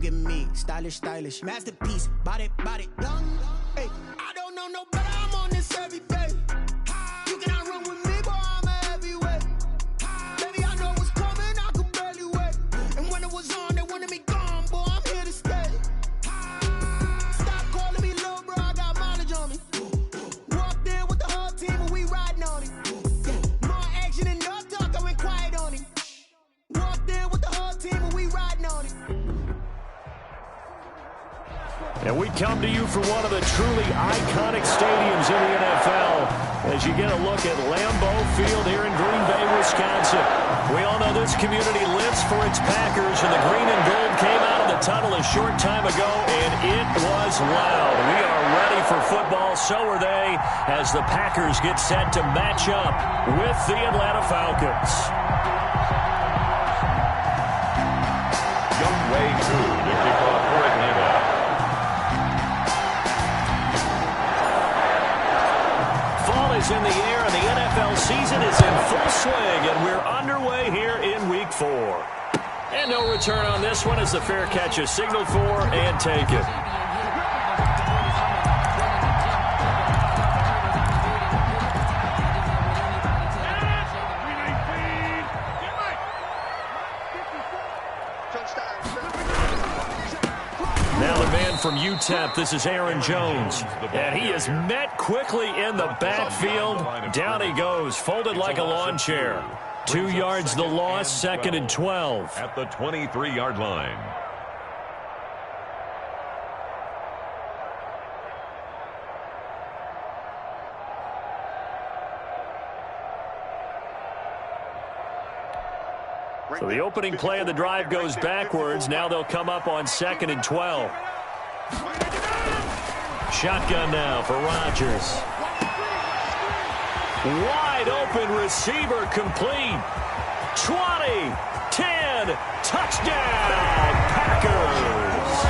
Get me stylish, masterpiece, body, young. Hey, I don't know no better. I'm on this every day. You cannot run with me, boy. I'm a heavyweight. Baby, I know what's coming. I could barely wait. And when it was on, they wanted me gone, boy. I'm here to stay. Stop calling me little bro. I got mileage on me. Walked in with the whole team and we riding on it. Yeah, more action and no talk. I went quiet on him. Walked in with the whole team and we riding on it. And we come to you from one of the truly iconic stadiums in the NFL as you get a look at Lambeau Field here in Green Bay, Wisconsin. We all know this community lives for its Packers, and the green and gold came out of the tunnel a short time ago, and it was loud. We are ready for football, so are they, as the Packers get set to match up with the Atlanta Falcons. Young way to the kickoff for Atlanta. Is in the air, and the NFL season is in full swing, and we're underway here in Week 4. And no return on this one as the fair catch is signaled for and taken. Now the man from UTEP, this is Aaron Jones. And he is met quickly in the backfield. Down he goes, folded like a lawn chair. 2 yards the loss, 2nd and 12. At the 23-yard line. So the opening play of the drive goes backwards. Now they'll come up on 2nd and 12. Shotgun now for Rodgers. Wide open receiver complete. 20, 10, touchdown, Packers.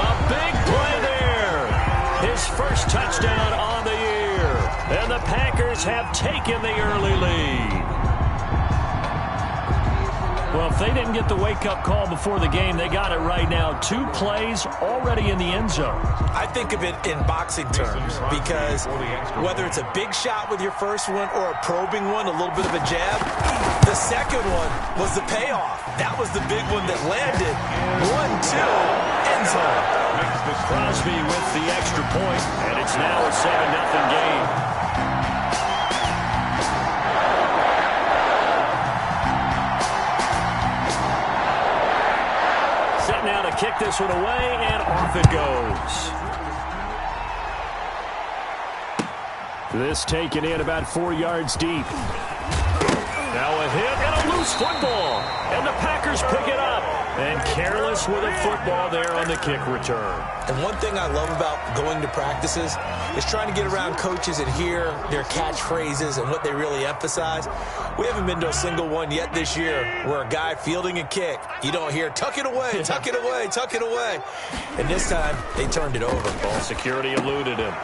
A big play there. His first touchdown on the year. And the Packers have taken the early lead. Well, if they didn't get the wake-up call before the game, they got it right now. 2 plays already in the end zone. I think of it in boxing terms because whether it's a big shot with your first one or a probing one, a little bit of a jab, the second one was the payoff. That was the big one that landed. 1-2, end zone. Crosby with the extra point, and it's now a 7-0 game. Now to kick this one away, and off it goes. This taken in about 4 yards deep. Now a hit and a loose football. And the Packers pick it up. And careless with a football there on the kick return. And one thing I love about going to practices is trying to get around coaches and hear their catchphrases and what they really emphasize. We haven't been to a single one yet this year where a guy fielding a kick, you don't hear, tuck it away, tuck it away, tuck it away. And this time, they turned it over. Ball security eluded him.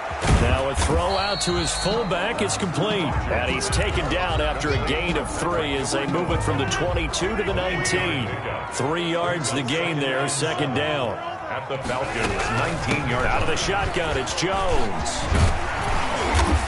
Now a throw out to his fullback is complete. And he's taken down after a gain of 3 as they move it from the 22 to the 19. 3 yards the gain there, 2nd down. At the Falcons, 19 yards. Out of the shotgun, it's Jones.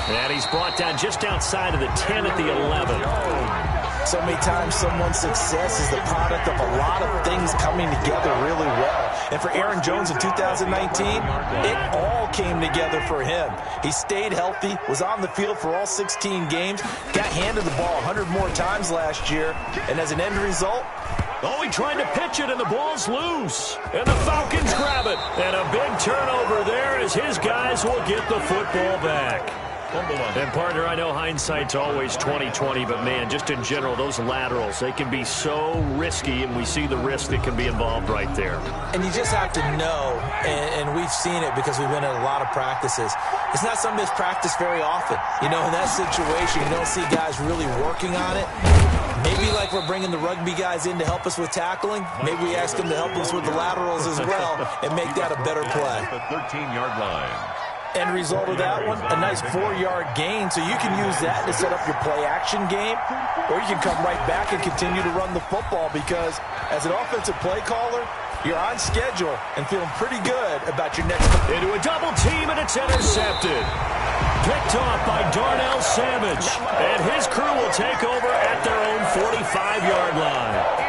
And he's brought down just outside of the 10 at the 11. So many times someone's success is the product of a lot of things coming together really well. And for Aaron Jones in 2019, it all came together for him. He stayed healthy, was on the field for all 16 games, got handed the ball 100 more times last year, and as an end result, oh, he tried to pitch it, and the ball's loose. And the Falcons grab it. And a big turnover there as his guys will get the football back. And, partner, I know hindsight's always 20/20, but, man, just in general, those laterals, they can be so risky, and we see the risk that can be involved right there. And you just have to know, and we've seen it because we've been at a lot of practices, it's not something that's practiced very often. You know, in that situation, you don't see guys really working on it. Maybe like we're bringing the rugby guys in to help us with tackling. Maybe we ask them to help us with the laterals as well and make that a better play. The 13-yard line. End result of that one, a nice 4-yard gain, so you can use that to set up your play-action game, or you can come right back and continue to run the football because as an offensive play caller, you're on schedule and feeling pretty good about your next. Into a double team, and it's intercepted. Picked off by Darnell Savage. And his crew will take over at their own 45-yard line.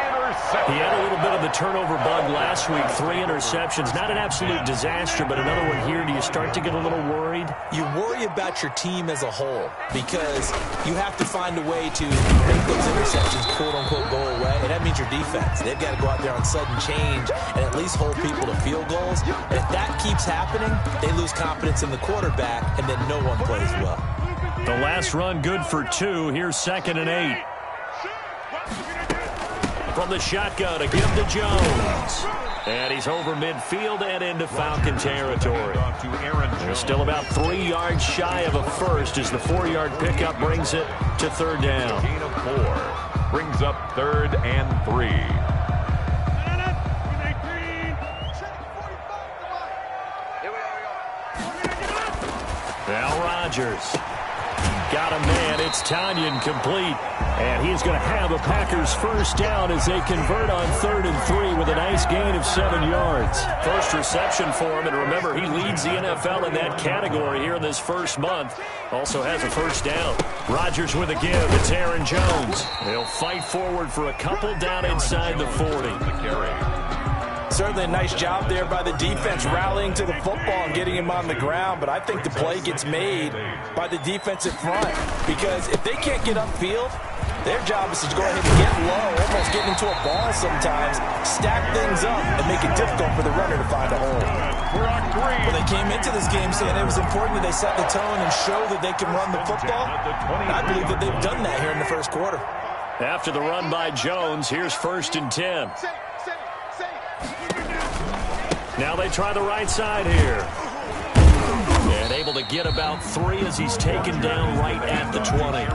He had a little bit of the turnover bug last week. 3 interceptions. Not an absolute disaster, but another one here. Do you start to get a little worried? You worry about your team as a whole because you have to find a way to make those interceptions, quote-unquote, go away. And that means your defense. They've got to go out there on sudden change and at least hold people to field goals. And if that keeps happening, they lose confidence in the quarterback, and then no one plays well. The last run good for 2. Here's 2nd and 8. From the shotgun, to give to Jones. And he's over midfield and into Falcon territory. They're still about 3 yards shy of a first as the 4-yard pickup brings it to 3rd down. Gain of 4 brings up 3rd and 3. Now Rodgers. Got a man. It's Tanyan complete. And he's going to have a Packers first down as they convert on 3rd and 3 with a nice gain of 7 yards. First reception for him. And remember, he leads the NFL in that category here in this first month. Also has a first down. Rodgers with a give. It's Aaron Jones. They'll fight forward for a couple down inside the 40. Certainly a nice job there by the defense rallying to the football and getting him on the ground, but I think the play gets made by the defensive front because if they can't get upfield, their job is to go ahead and get low, almost get into a ball sometimes, stack things up, and make it difficult for the runner to find a hole. Well, they came into this game saying it was important that they set the tone and show that they can run the football. I believe that they've done that here in the first quarter. After the run by Jones, here's 1st and 10. Now they try the right side here. And able to get about 3 as he's taken down right at the 20.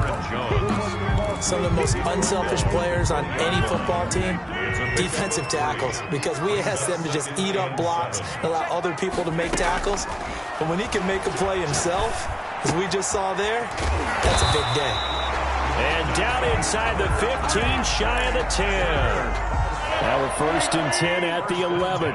Some of the most unselfish players on any football team, defensive tackles, because we ask them to just eat up blocks and allow other people to make tackles. But when he can make a play himself, as we just saw there, that's a big day. And down inside the 15, shy of the 10. Now we're 1st and 10 at the 11.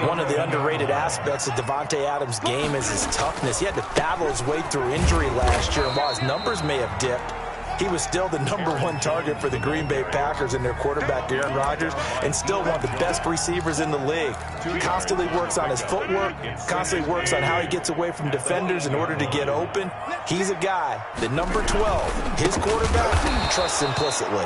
One of the underrated aspects of Devontae Adams' game is his toughness. He had to battle his way through injury last year, and while his numbers may have dipped, he was still the #1 target for the Green Bay Packers and their quarterback, Aaron Rodgers, and still one of the best receivers in the league. Constantly works on his footwork, constantly works on how he gets away from defenders in order to get open. He's a guy that number 12, his quarterback, trusts implicitly.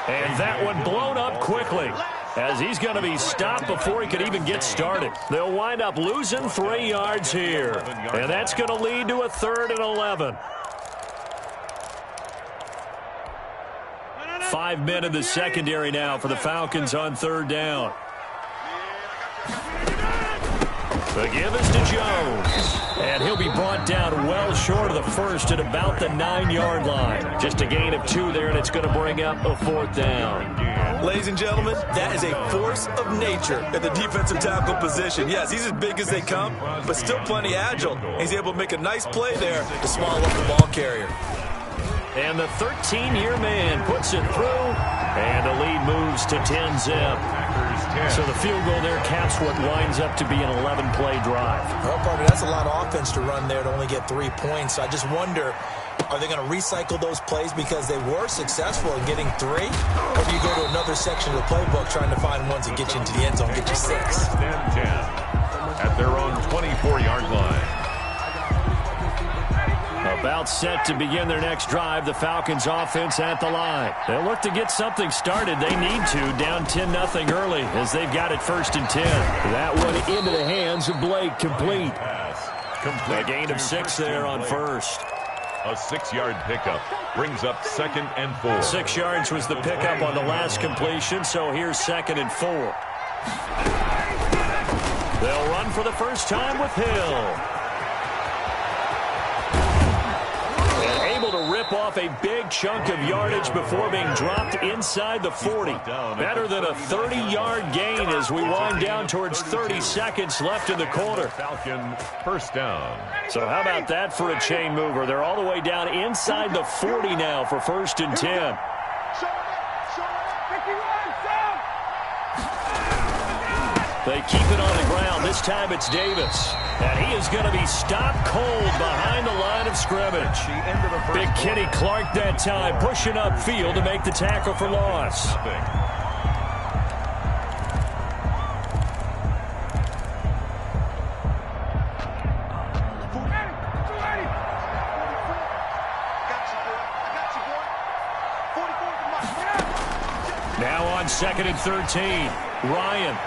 And that one blown up quickly as he's going to be stopped before he could even get started. They'll wind up losing 3 yards here. And that's going to lead to a 3rd and 11. 5 men in the secondary now for the Falcons on 3rd down. The give is to Jones. And he'll be brought down well short of the first at about the 9-yard line. Just a gain of 2 there, and it's going to bring up a 4th down. Ladies and gentlemen, that is a force of nature at the defensive tackle position. Yes, he's as big as they come, but still plenty agile. He's able to make a nice play there to swallow up the ball carrier. And the 13-year man puts it through, and the lead moves to 10-zip. So the field goal there caps what winds up to be an 11-play drive. Well, partner, that's a lot of offense to run there to only get 3 points. So I just wonder, are they going to recycle those plays because they were successful in getting 3? Or do you go to another section of the playbook trying to find ones that get you into the end zone, get you 6? 10 at their own 24-yard line. About set to begin their next drive, the Falcons offense at the line. They'll look to get something started. They need to, down 10-0 early as they've got it 1st and 10. That one into the hands of Blake, complete. A gain of 6 there on 1st. A 6-yard pickup brings up 2nd and 4. 6 yards was the pickup on the last completion, so here's 2nd and 4. They'll run for the first time with Hill. Able to rip off a big chunk of yardage before being dropped inside the 40. Better than a 30-yard gain as we wind down towards 30 seconds left in the quarter. Falcon first down. So how about that for a chain mover? They're all the way down inside the 40 now for 1st and 10. They keep it on the ground. This time it's Davis. And he is going to be stopped cold behind the line of scrimmage. Big Kenny Clark that time, pushing upfield to make the tackle for loss. Now on 2nd and 13, Ryan.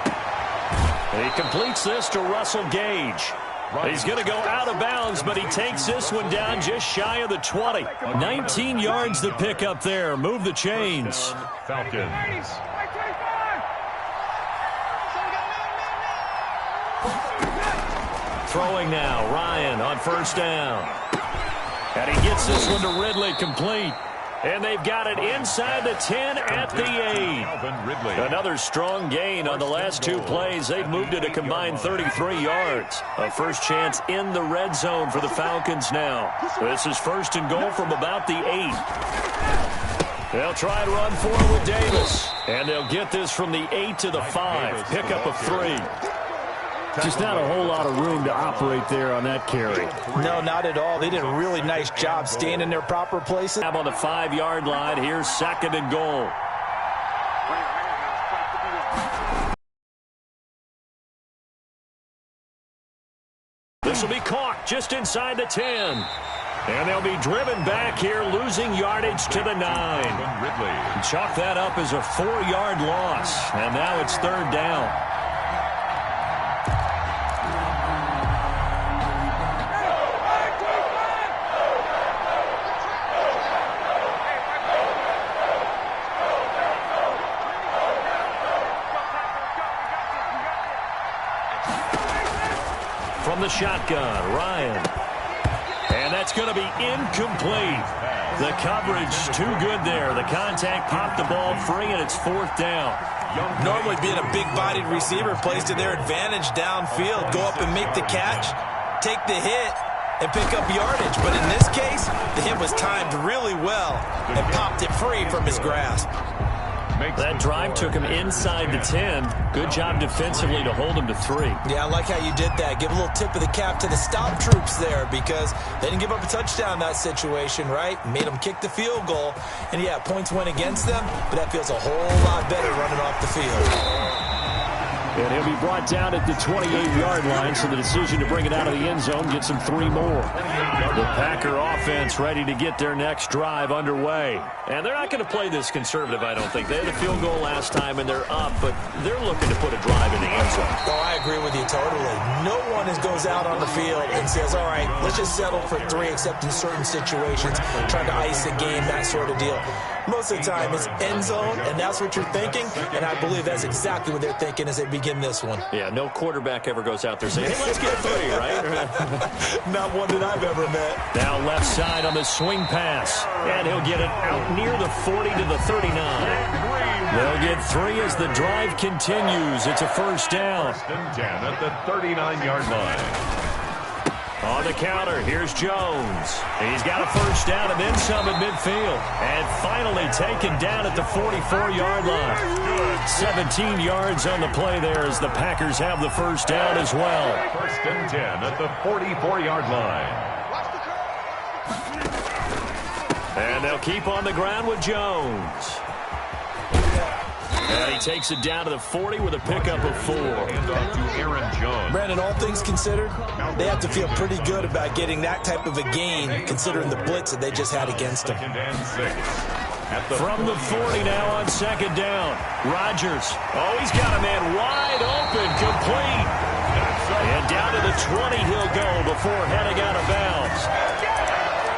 He completes this to Russell Gage. He's going to go out of bounds, but he takes this one down just shy of the 20. 19 yards to pick up there. Move the chains. Falcons. Throwing now, Ryan on 1st down. And he gets this one to Ridley, complete. And they've got it inside the 10 at the 8. Another strong gain on the last 2 plays. They've moved it a combined 33 yards. A first chance in the red zone for the Falcons now. This is 1st and goal from about the 8. They'll try and run forward with Davis. And they'll get this from the 8 to the 5. Pickup of 3. Just not a whole lot of room to operate there on that carry. No, not at all. They did a really nice job staying in their proper places. On the 5-yard line, here's 2nd and goal. This will be caught just inside the 10. And they'll be driven back here, losing yardage to the 9. Chalk that up as a 4-yard loss. And now it's 3rd down. From the shotgun, Ryan. And that's going to be incomplete. The coverage too good there. The contact popped the ball free, and it's 4th down. Normally being a big-bodied receiver plays to their advantage downfield. Go up and make the catch, take the hit, and pick up yardage. But in this case, the hit was timed really well and popped it free from his grasp. That drive took him inside the 10. Good job defensively to hold him to 3. Yeah, I like how you did that. Give a little tip of the cap to the stop troops there because they didn't give up a touchdown in that situation, right? Made them kick the field goal. And, yeah, points went against them, but that feels a whole lot better running off the field. And he'll be brought down at the 28-yard line, so the decision to bring it out of the end zone gets him 3 more. The Packer offense ready to get their next drive underway. And they're not going to play this conservative, I don't think. They had a field goal last time, and they're up, but they're looking to put a drive in the end zone. Oh, I agree with you totally. No one goes out on the field and says, all right, let's just settle for 3, except in certain situations, trying to ice a game, that sort of deal. Most of the time, it's end zone, and that's what you're thinking, and I believe that's exactly what they're thinking as they begin this one. Yeah, no quarterback ever goes out there saying, hey, let's get 3, right? Not one that I've ever met. Now left side on the swing pass, and he'll get it out near the 40 to the 39. They'll get 3 as the drive continues. It's a 1st down. 1st and 10 at the 39-yard line. On the counter, here's Jones. He's got a 1st down and then some at midfield. And finally taken down at the 44-yard line. 17 yards on the play there as the Packers have the 1st down as well. 1st and 10 at the 44-yard line. And they'll keep on the ground with Jones. And he takes it down to the 40 with a pickup of 4. Back to Aaron Jones. Brandon, all things considered, they have to feel pretty good about getting that type of a gain, considering the blitz that they just had against them. 2nd and 6. From the 40 now on 2nd down. Rodgers. Oh, he's got a man wide open, complete. And down to the 20 he'll go before heading out of bounds.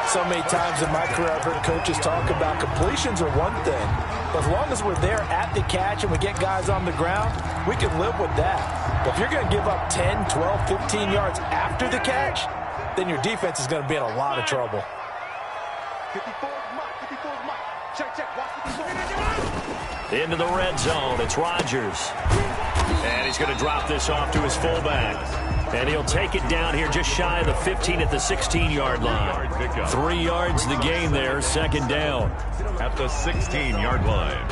So many times in my career I've heard coaches talk about completions are one thing, but as long as we're there at the catch and we get guys on the ground, we can live with that. But if you're going to give up 10, 12, 15 yards after the catch, then your defense is going to be in a lot of trouble. Into the red zone, it's Rodgers. And he's going to drop this off to his fullback. And he'll take it down here just shy of the 15 at the 16-yard line. 3 yards the gain there, 2nd down. At the 16-yard line.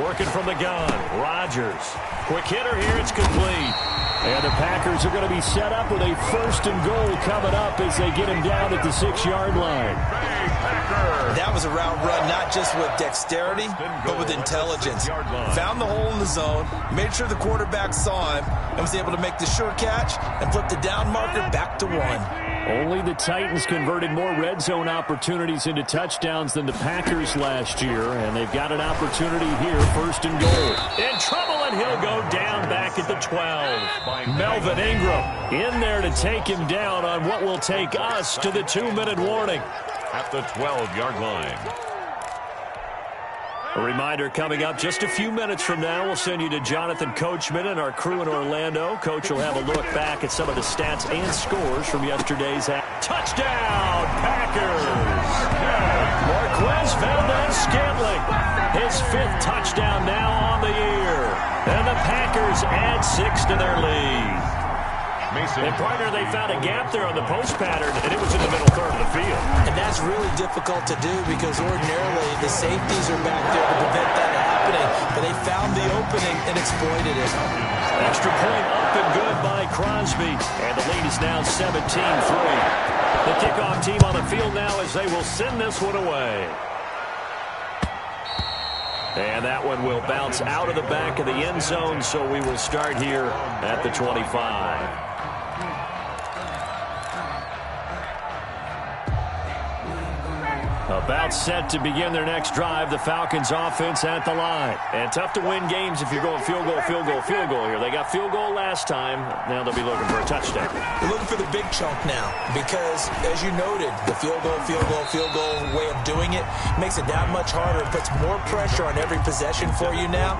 Working from the gun, Rodgers. Quick hitter here, it's complete. And the Packers are going to be set up with a 1st and goal coming up as they get him down at the 6-yard line. That was a route run not just with dexterity, but with intelligence. Found the hole in the zone, made sure the quarterback saw him, and was able to make the sure catch and flip the down marker back to 1. Only the Titans converted more red zone opportunities into touchdowns than the Packers last year, and they've got an opportunity here, 1st and goal. In trouble, and he'll go down back at the 12. Melvin Ingram in there to take him down on what will take us to the 2-minute warning. At the 12-yard line. A reminder coming up just a few minutes from now. We'll send you to Jonathan Coachman and our crew in Orlando. Coach will have a look back at some of the stats and scores from yesterday's touchdown, Packers. Marquez Valdez-Scantling, his 5th touchdown now on the year. And the Packers add 6 to their lead. And, partner, they found a gap there on the post pattern, and it was in the middle third of the field. And that's really difficult to do because ordinarily the safeties are back there to prevent that happening. But they found the opening and exploited it. Extra point up and good by Crosby. And the lead is now 17-3. The kickoff team on the field now as they will send this one away. And that one will bounce out of the back of the end zone, so we will start here at the 25. About set to begin their next drive. The Falcons offense at the line. And tough to win games if you're going field goal, field goal, field goal here. They got field goal last time. Now they'll be looking for a touchdown. They're looking for the big chunk now because, as you noted, the field goal way of doing it makes it that much harder. It puts more pressure on every possession for you now.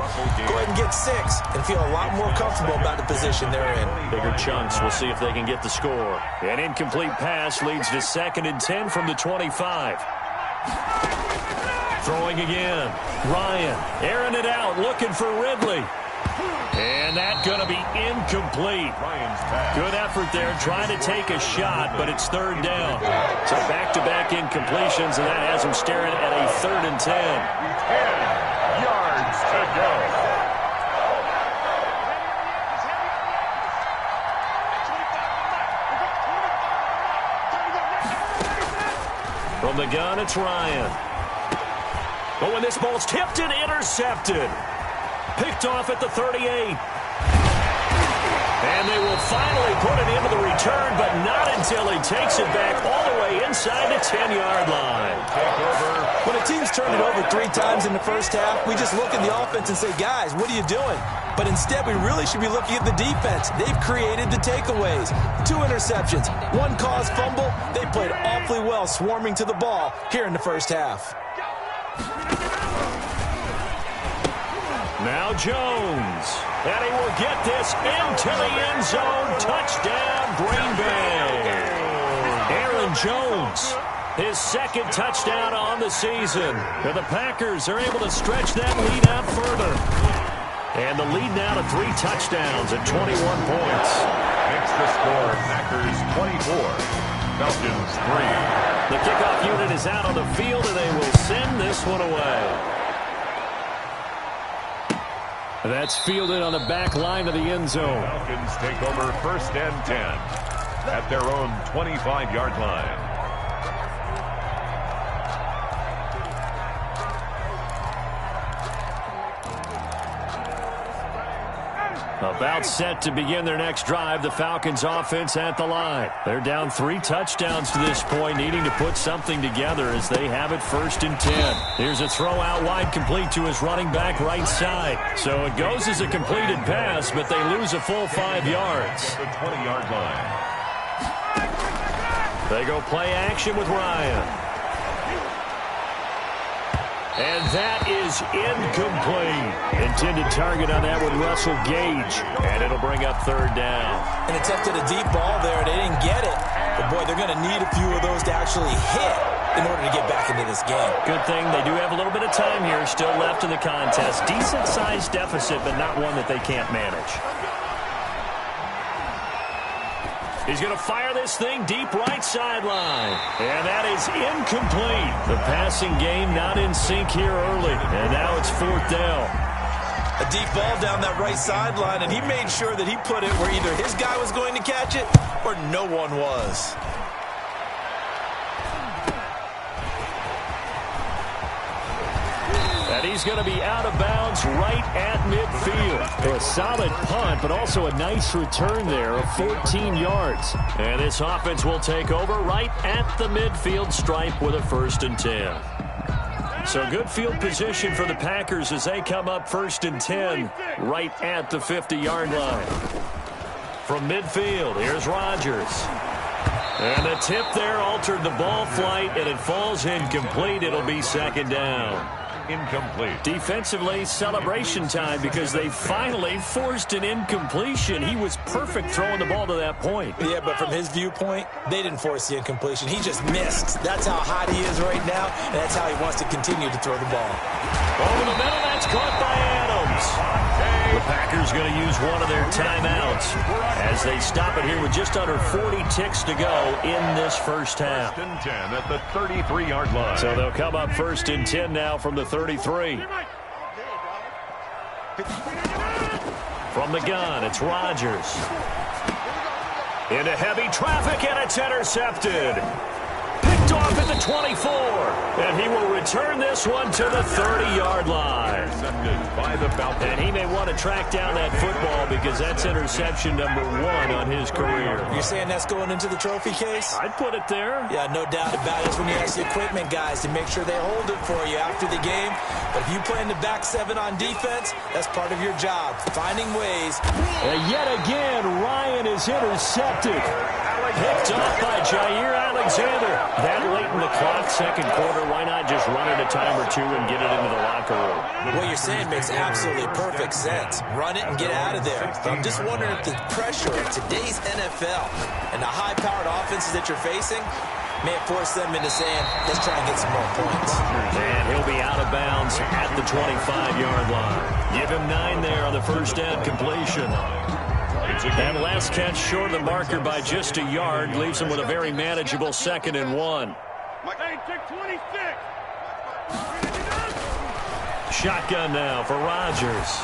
Go ahead and get 6 and feel a lot more comfortable about the position they're in. Bigger chunks. We'll see if they can get the score. An incomplete pass leads to 2nd and 10 from the 25. Throwing again. Ryan airing it out, looking for Ridley. And that's going to be incomplete. Good effort there, trying to take a shot, but it's 3rd down. So back-to-back incompletions, and that has him staring at a 3rd and 10. 10 yards to go. From the gun, it's Ryan. But when this ball's tipped and intercepted. Picked off at the 38. And they will finally put it into the return, but not until he takes it back all the way inside the 10-yard line. When a team's turned it over 3 times in the first half, we just look at the offense and say, guys, what are you doing? But instead, we really should be looking at the defense. They've created the takeaways. 2 interceptions, 1 caused fumble. They played awfully well swarming to the ball here in the first half. Now Jones. And he will get this into the end zone. Touchdown, Green Bay. Aaron Jones, his 2nd touchdown on the season. And the Packers are able to stretch that lead out further. And the lead now to 3 touchdowns and 21 points. Makes the score Packers 24, Falcons 3. The kickoff unit is out on the field, and they will send this one away. That's fielded on the back line of the end zone. Falcons take over 1st and 10 at their own 25-yard line. About set to begin their next drive, the Falcons offense at the line. They're down 3 touchdowns to this point, needing to put something together as they have it 1st and 10. Here's a throw out wide, complete to his running back right side. So it goes as a completed pass, but they lose a full 5 yards. The 20-yard line. They go play action with Ryan. And that is incomplete. Intended target on that one, Russell Gage. And it'll bring up 3rd down. And attempted a deep ball there. They didn't get it. But, boy, they're going to need a few of those to actually hit in order to get back into this game. Good thing they do have a little bit of time here still left in the contest. Decent-sized deficit, but not one that they can't manage. He's going to fire this thing deep right sideline. And that is incomplete. The passing game not in sync here early. And now it's 4th down. A deep ball down that right sideline, and he made sure that he put it where either his guy was going to catch it or no one was. And he's going to be out of bounds right at midfield. A solid punt, but also a nice return there of 14 yards. And this offense will take over right at the midfield stripe with a 1st and 10. So good field position for the Packers as they come up 1st and 10 right at the 50-yard line. From midfield, here's Rodgers. And the tip there altered the ball flight, and it falls incomplete. It'll be 2nd down. Incomplete. Defensively, celebration time because they finally forced an incompletion. He was perfect throwing the ball to that point. Yeah, but from his viewpoint, they didn't force the incompletion. He just missed. That's how hot he is right now, and that's how he wants to continue to throw the ball. Over the middle, that's caught by Adams. The Packers going to use one of their timeouts as they stop it here with just under 40 ticks to go in this first half. 1st and 10 at the 33-yard line. So they'll come up 1st and 10 now from the 33. From the gun, it's Rodgers. Into heavy traffic, and it's intercepted. Picked off at the 24, and he will return this one to the 30-yard line. By the Falcons. And he may want to track down that football because that's interception number 1 on his career. You're saying that's going into the trophy case? I'd put it there. Yeah, no doubt about it. It's when you ask the equipment guys to make sure they hold it for you after the game. But if you play in the back 7 on defense, that's part of your job, finding ways. And yet again, Ryan is intercepted. Picked off by Jair Alexander. That late in the clock, 2nd quarter, why not just run it a time or 2 and get it into the locker room? What you're saying makes absolutely perfect sense. Run it and get out of there. But I'm just wondering if the pressure of today's NFL and the high-powered offenses that you're facing may force them into saying, let's try and get some more points. And he'll be out of bounds at the 25-yard line. Give him 9 there on the first down completion. And last catch short of the marker by just a yard leaves him with a very manageable 2nd and 1. Shotgun now for Rodgers.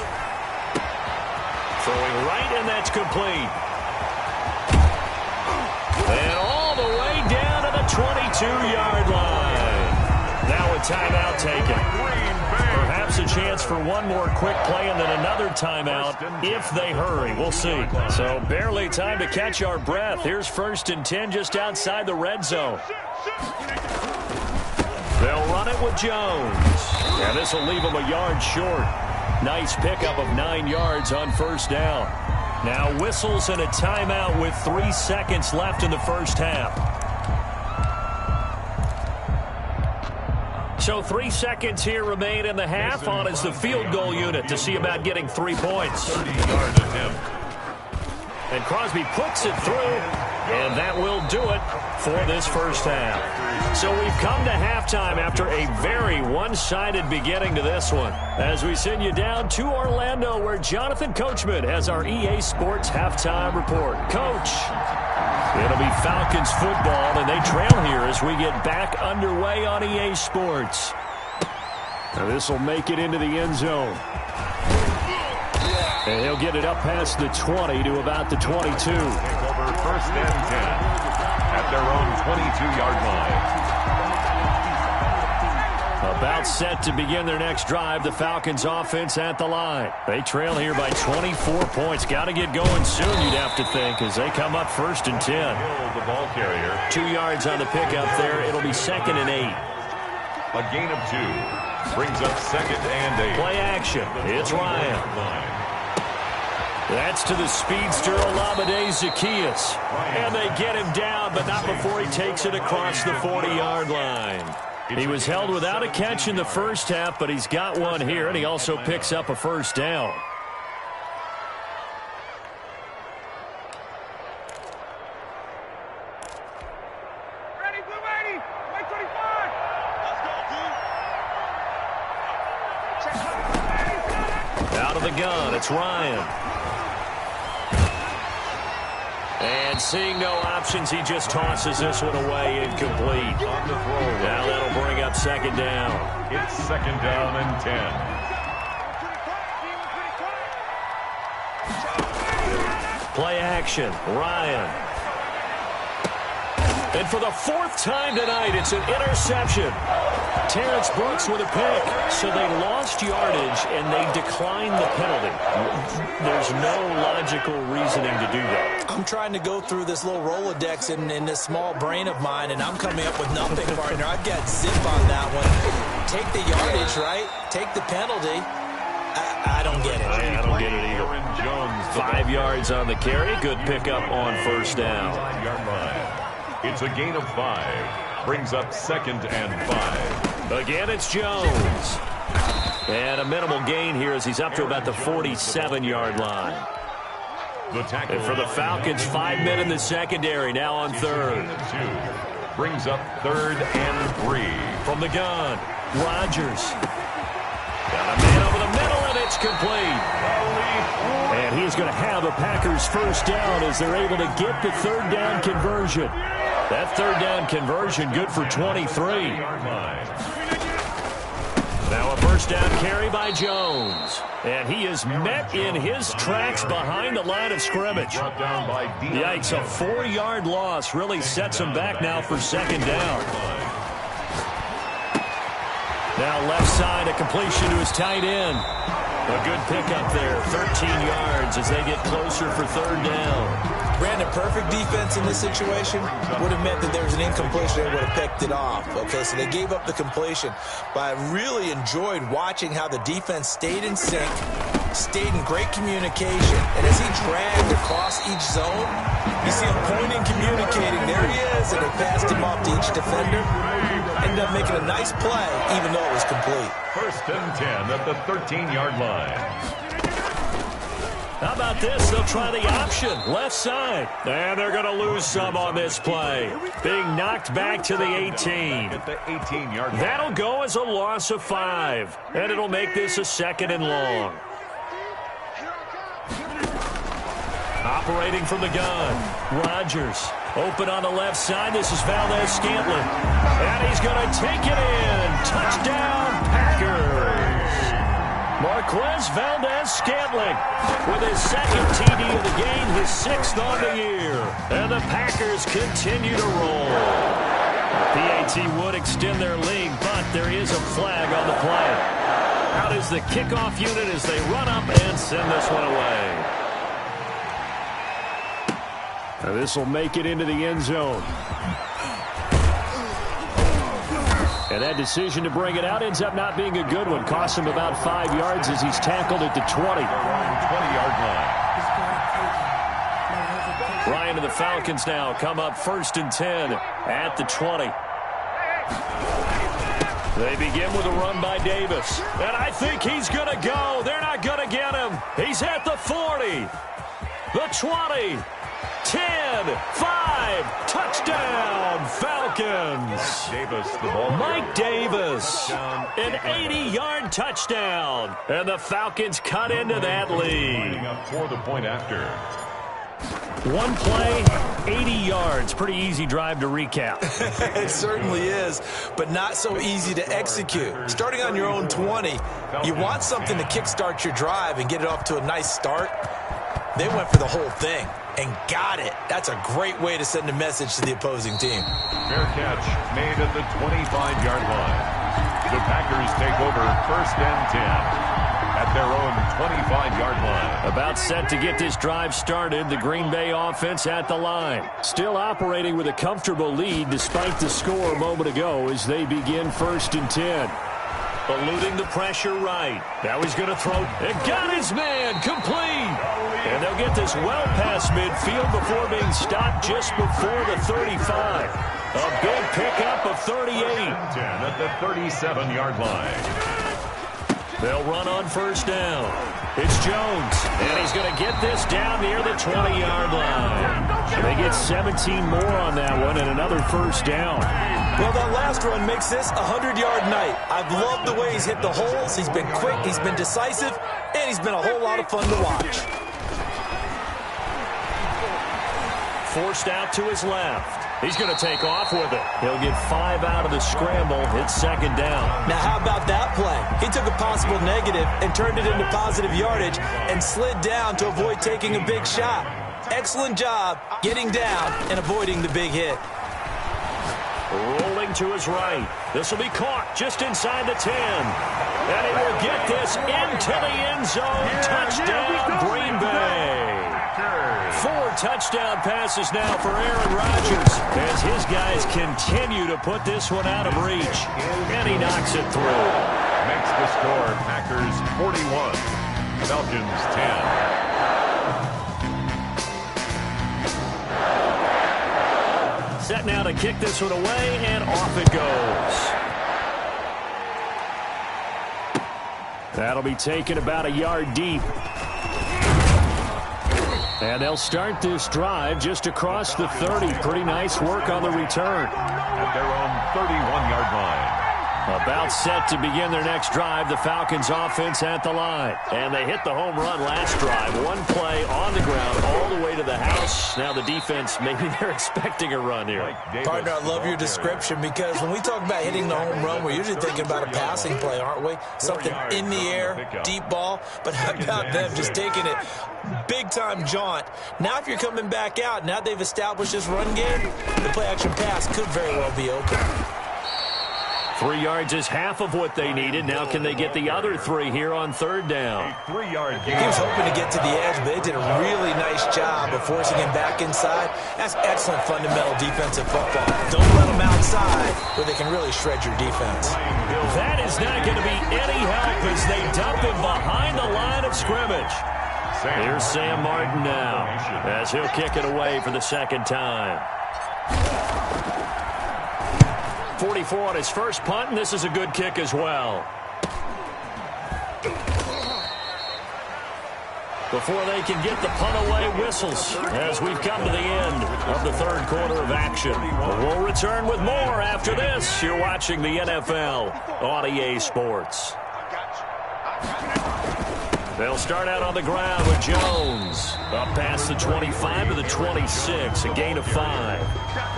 Throwing right, and that's complete. And all the way down to the 22-yard line. Now a timeout taken. Perhaps a chance for one more quick play and then another timeout if they hurry. We'll see. So barely time to catch our breath. Here's 1st and 10 just outside the red zone. They'll run it with Jones. And this will leave them a yard short. Nice pickup of 9 yards on 1st down. Now whistles and a timeout with 3 seconds left in the first half. So 3 seconds here remain in the half. On is the field goal unit to see about getting 3 points. 30-yard attempt. And Crosby puts it through, and that will do it for this first half. So we've come to halftime after a very one-sided beginning to this one. As we send you down to Orlando, where Jonathan Coachman has our EA Sports halftime report. Coach, it'll be Falcons football, and they trail here as we get back underway on EA Sports. Now this will make it into the end zone. And he'll get it up past the 20 to about the 22. Take over 1st and 10 at their own 22-yard line. About set to begin their next drive, the Falcons offense at the line. They trail here by 24 points. Got to get going soon, you'd have to think, as they come up 1st and 10. The ball carrier. 2 yards on the pickup there. It'll be 2nd and 8. A gain of 2 brings up 2nd and 8. Play action. It's Ryan. That's to the speedster Olamide Zaccheaus. And they get him down, but not before he takes it across the 40-yard line. He was held without a catch in the first half, but he's got one here, and he also picks up a first down. Ready, blue 80, white 25. It's Ryan. And seeing no options, he just tosses this one away, incomplete. On the throw. Now that'll bring up second down. It's second down and 10. Play action, Ryan. And for the fourth time tonight, it's an interception. Terrence Brooks with a pick. So they lost yardage, and they declined the penalty. There's no logical reasoning to do that. I'm trying to go through this little Rolodex in this small brain of mine, and I'm coming up with nothing, partner. I've got zip on that one. Take the yardage, right? Take the penalty. I don't get it. I don't get it either. 5 yards on the carry. Good pickup on first down. 5-yard line. It's a gain of 5. Brings up second and 5. Again, it's Jones. And a minimal gain here as he's up to about the 47-yard line. The tackle. And for the Falcons, 5 men in the secondary, now on third. 2. Brings up third and 3. From the gun, Rodgers. Got a man over the middle, and it's complete. And he's going to have a Packers first down as they're able to get the third down conversion. That third down conversion good for 23. Now a first down carry by Jones. And he is met in his tracks behind the line of scrimmage. Yikes, a 4-yard loss really sets him back now for second down. Now left side, a completion to his tight end. A good pickup there, 13 yards as they get closer for third down. Brandon, perfect defense in this situation would have meant that there was an incompletion. They would have picked it off. Okay, so they gave up the completion. But I really enjoyed watching how the defense stayed in sync, stayed in great communication. And as he dragged across each zone, you see him pointing, communicating. There he is, and they passed him off to each defender. Ended up making a nice play, even though it was complete. First and 10 at the 13-yard line. How about this? They'll try the option, left side. And they're going to lose some on this play. Being knocked back to the 18. At the 18-yard line. That'll go as a loss of 5. And it'll make this a second and long. Operating from the gun, Rodgers. Open on the left side. This is Valdez-Scantling. And he's going to take it in. Touchdown, Packers. Marquez Valdez-Scantling with his second TD of the game, his 6th on the year. And the Packers continue to roll. PAT would extend their lead, but there is a flag on the play. Out is the kickoff unit as they run up and send this one away. Now this will make it into the end zone. And that decision to bring it out ends up not being a good one. Costs him about 5 yards as he's tackled at the 20. 20-yard line. Ryan and the Falcons now come up first and 10 at the 20. They begin with a run by Davis. And I think he's going to go. They're not going to get him. He's at the 40. The 20. 10, 5, touchdown, Falcons. Davis, the ball. Mike Davis, an 80-yard touchdown. And the Falcons cut into that lead. For the point after. One play, 80 yards. Pretty easy drive to recap. It certainly is, but not so easy to execute. Starting on your own 20, you want something to kickstart your drive and get it off to a nice start. They went for the whole thing and got it. That's a great way to send a message to the opposing team. Fair catch made at the 25-yard line. The Packers take over first and 10 at their own 25-yard line. About set to get this drive started, the Green Bay offense at the line. Still operating with a comfortable lead despite the score a moment ago as they begin first and 10. Eluding the pressure right. Now he's going to throw. And got his man complete. And they'll get this well past midfield before being stopped just before the 35. A big pickup of 38. 10 at the 37-yard line. They'll run on first down. It's Jones. And he's he's going to get this down near the 20-yard line. They get 17 more on that one and another first down. Well, that last run makes this a 100-yard night. I've loved the way he's hit the holes. He's been quick, he's been decisive, and he's been a whole lot of fun to watch. Forced out to his left. He's going to take off with it. He'll get 5 out of the scramble. It's second down. Now, how about that play? He took a possible negative and turned it into positive yardage and slid down to avoid taking a big shot. Excellent job getting down and avoiding the big hit. Rolling to his right. This will be caught just inside the 10. And he will get this into the end zone. Touchdown, Green Bay. 4 touchdown passes now for Aaron Rodgers as his guys continue to put this one out of reach. And he knocks it through. Makes the score Packers 41, Falcons 10. Set now to kick this one away, and off it goes. That'll be taken about a yard deep. And they'll start this drive just across the 30. Pretty nice work on the return. At their own 31-yard line. About set to begin their next drive, the Falcons offense at the line. And they hit the home run last drive. One play on the ground all the way to the house. Now the defense, maybe they're expecting a run here. Partner, I love your description because when we talk about hitting the home run, we're usually thinking about a passing play, aren't we? Something in the air, deep ball. But how about them just taking it big-time jaunt? Now if you're coming back out, now they've established this run game, the play-action pass could very well be open. 3 yards is half of what they needed. Now can they get the other 3 here on third down? A 3-yard gain. He was hoping to get to the edge, but they did a really nice job of forcing him back inside. That's excellent fundamental defensive football. Don't let them outside where they can really shred your defense. That is not going to be any help as they dump him behind the line of scrimmage. Here's Sam Martin now as he'll kick it away for the second time. 44 on his first punt, and this is a good kick as well. Before they can get the punt away, whistles as we've come to the end of the third quarter of action. We'll return with more after this. You're watching the NFL on EA Sports. They'll start out on the ground with Jones. Up past the 25 to the 26, a gain of 5.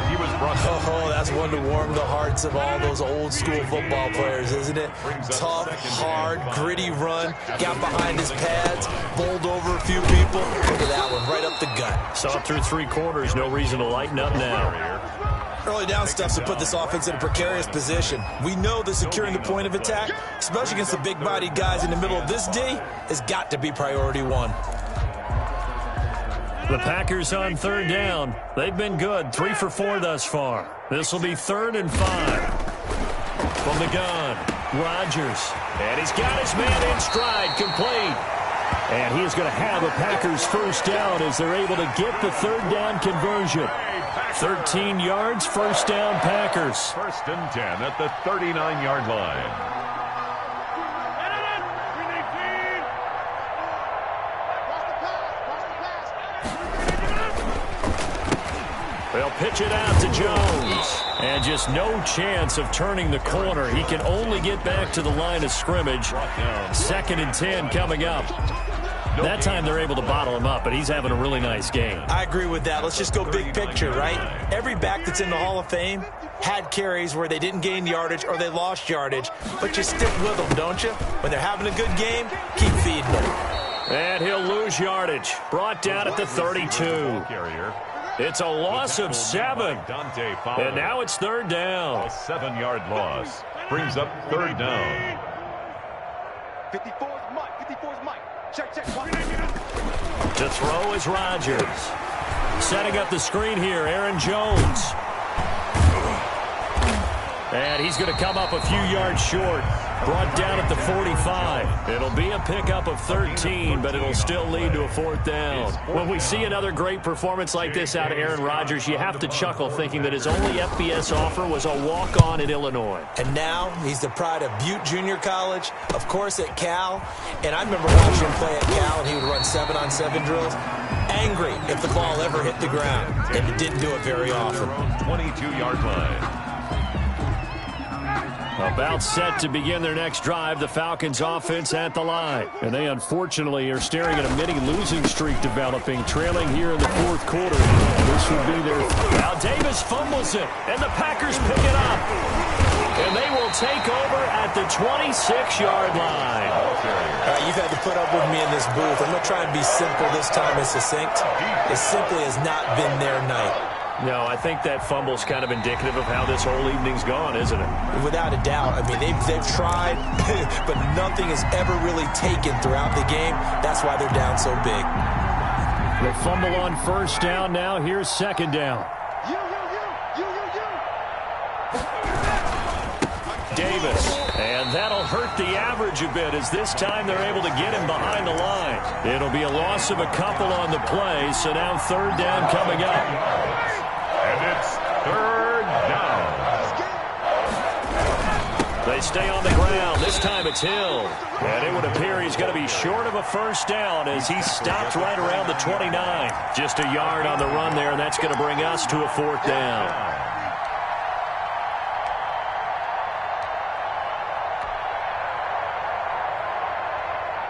He was brought Oh, that's one to warm the hearts of all those old school football players, isn't it? Tough, hard, gritty run. Got behind his pads, bowled over a few people. Look at that one, right up the gut. Saw it through 3 quarters, no reason to lighten up now. Early down stuff to put this offense in a precarious position. We know that securing the point of attack, especially against the big-bodied guys in the middle of this D, has got to be priority 1. The Packers on third down. They've been good, 3 for 4 thus far. This will be 3rd and 5. From the gun, Rodgers. And he's got his man in stride, complete. And he is going to have a Packers first down as they're able to get the third down conversion. 13 yards, first down Packers. 1st and 10 at the 39-yard line. They'll pitch it out to Jones. And just no chance of turning the corner. He can only get back to the line of scrimmage. 2nd and 10 coming up. That time they're able to bottle him up, but he's having a really nice game. I agree with that. Let's just go big picture, right? Every back that's in the Hall of Fame had carries where they didn't gain yardage or they lost yardage, but you stick with them, don't you? When they're having a good game, keep feeding them. And he'll lose yardage. Brought down at the 32. It's a loss of 7. And now it's 3rd down. A 7-yard loss brings up 3rd down. 54's Mike. 54's Mike. Check. To throw is Rodgers. Setting up the screen here, Aaron Jones. And he's going to come up a few yards short. Brought down at the 45. It'll be a pickup of 13, but it'll still lead to a 4th down. When we see another great performance like this out of Aaron Rodgers, you have to chuckle thinking that his only FBS offer was a walk-on at Illinois. And now he's the pride of Butte Junior College, of course at Cal. And I remember watching him play at Cal, and he would run 7-on-7 drills. Angry if the ball ever hit the ground, and he didn't do it very often. 22-yard line. About set to begin their next drive, the Falcons offense at the line. And they unfortunately are staring at a mini losing streak developing, trailing here in the 4th quarter. This would be their... Now Davis fumbles it, and the Packers pick it up. And they will take over at the 26-yard line. All right, you've had to put up with me in this booth. I'm going to try and be simple this time and succinct. It simply has not been their night. No, I think that fumble's kind of indicative of how this whole evening's gone, isn't it? Without a doubt. I mean, they've tried, but nothing has ever really taken throughout the game. That's why they're down so big. The fumble on 1st down. Now here's 2nd down. Davis, and that'll hurt the average a bit as this time they're able to get him behind the line. It'll be a loss of a couple on the play, so now 3rd down coming up. And it's 3rd down. They stay on the ground. This time it's Hill. And it would appear he's going to be short of a 1st down as he stopped right around the 29. Just a yard on the run there, and that's going to bring us to a 4th down.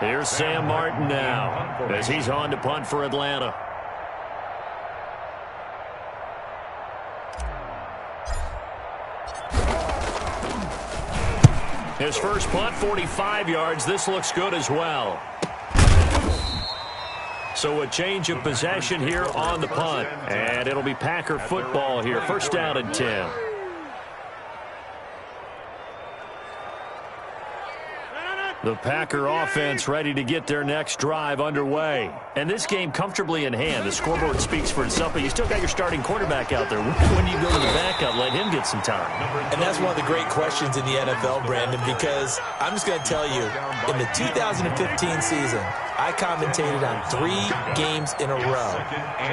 Here's Sam Martin now as he's on to punt for Atlanta. His first punt, 45 yards. This looks good as well. So a change of possession here on the punt. And it'll be Packer football here. 1st down and 10. The Packer offense ready to get their next drive underway. And this game comfortably in hand. The scoreboard speaks for itself, but you still got your starting quarterback out there. When do you go to the backup? Let him get some time. And that's one of the great questions in the NFL, Brandon, because I'm just going to tell you, in the 2015 season, I commentated on 3 games in a row.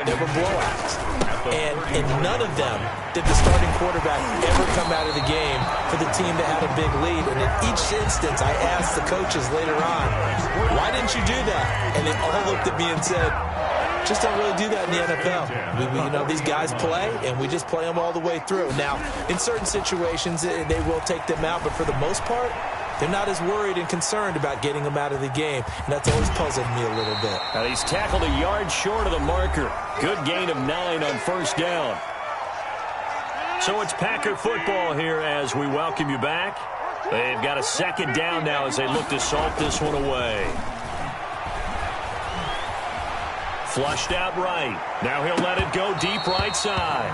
There were blowouts. And in none of them did the starting quarterback ever come out of the game for the team that had a big lead. And in each instance, I asked the coaches later on, why didn't you do that? And they all looked at me and said, just don't really do that in the NFL. You know, these guys play, and we just play them all the way through. Now, in certain situations, they will take them out, but for the most part, they're not as worried and concerned about getting them out of the game, and that's always puzzled me a little bit. Now he's tackled a yard short of the marker. Good gain of 9 on 1st down. So it's Packer football here as we welcome you back. They've got a 2nd down now as they look to salt this one away. Flushed out right. Now he'll let it go deep right side.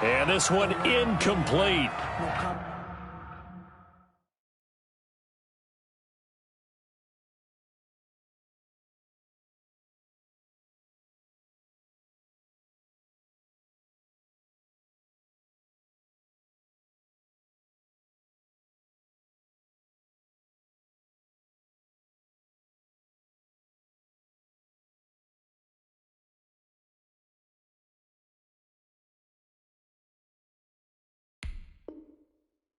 And this one incomplete.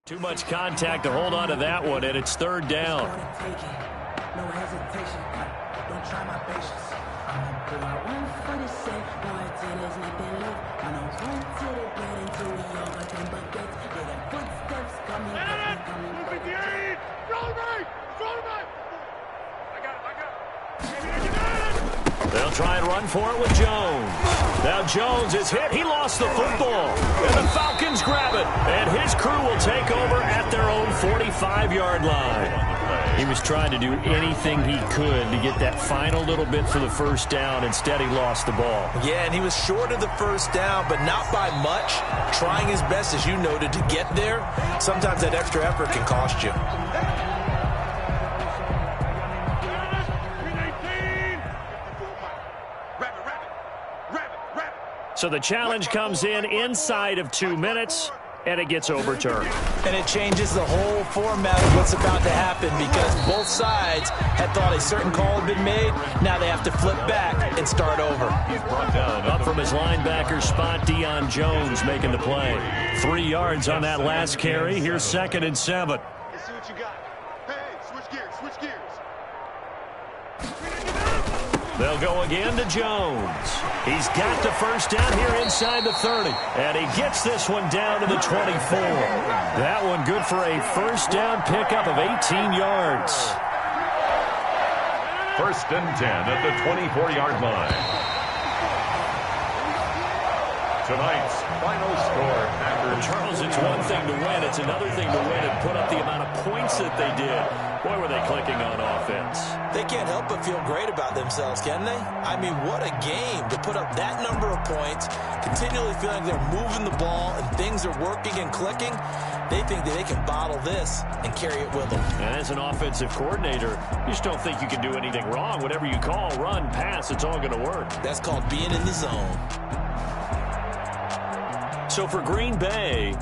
Too much contact to hold on to that one, and it's 3rd down. No hesitation, don't try my patience. Pull out one for the sake, boy, till there's nothing left. I know one till they get into the overtime buckets. Yeah, the footsteps coming. They'll try and run for it with Jones. Now Jones is hit. He lost the football. And the Falcons grab it. And his crew will take over at their own 45-yard line. He was trying to do anything he could to get that final little bit for the 1st down. Instead, he lost the ball. Yeah, and he was short of the 1st down, but not by much. Trying his best, as you noted, to get there. Sometimes that extra effort can cost you. So the challenge comes in inside of 2 minutes. and it gets overturned. And it changes the whole format of what's about to happen because both sides had thought a certain call had been made. Now they have to flip back and start over. He's brought down. Up from his linebacker spot, Deion Jones making the play. 3 yards on that last carry. Here's 2nd and 7. Let's see what you got. Hey, switch gears, switch gears. They'll go again to Jones. He's got the first down here inside the 30. And he gets this one down to the 24. That one good for a first down pickup of 18 yards. 1st and 10 at the 24-yard line. Tonight's final score, Packers. Charles, it's one thing to win. It's another thing to win and put up the amount of points that they did. Boy, were they clicking on offense. They can't help but feel great about themselves, can they? I mean, what a game to put up that number of points, continually feeling like they're moving the ball and things are working and clicking. They think that they can bottle this and carry it with them. And as an offensive coordinator, you just don't think you can do anything wrong. Whatever you call, run, pass, it's all going to work. That's called being in the zone. So for Green Bay,